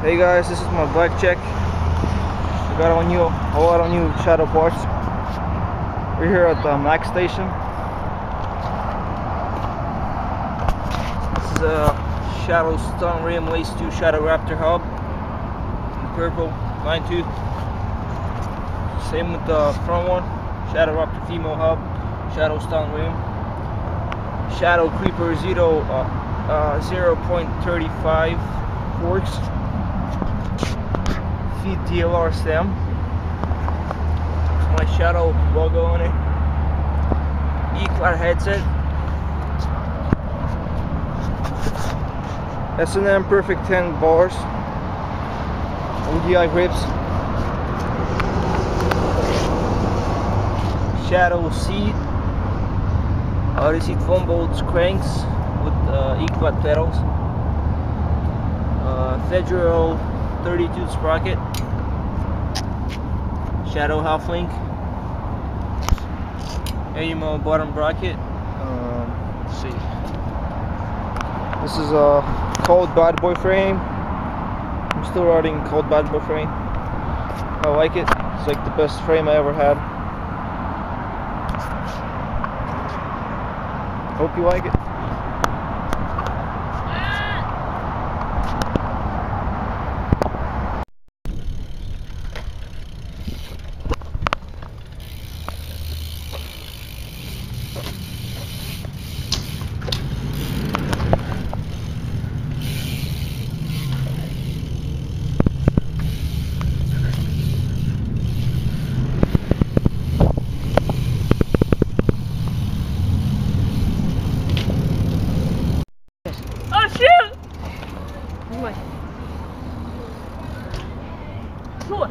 Hey guys, this is my bike check. We got a lot of new shadow parts. We're here at the Max station. This is a Shadow Stun Rim Lace 2 Shadow Raptor hub in purple, 9 tooth. Same with the front one, Shadow Raptor female hub, Shadow Stun Rim, Shadow Creeper 0.35 forks. DLR stem. My Shadow logo on it. Eclat headset. S&M Perfect 10 bars. ODI grips. Shadow seat. Odyssey twombolt cranks with eclat pedals. Federal 32 sprocket. Shadow half link. AMO bottom bracket. Let's see. This is a cold bad boy frame. I'm still riding cold bad boy frame. I like it. It's like the best frame I ever had. Hope you like it. Oh shoot! Anyway. Sure.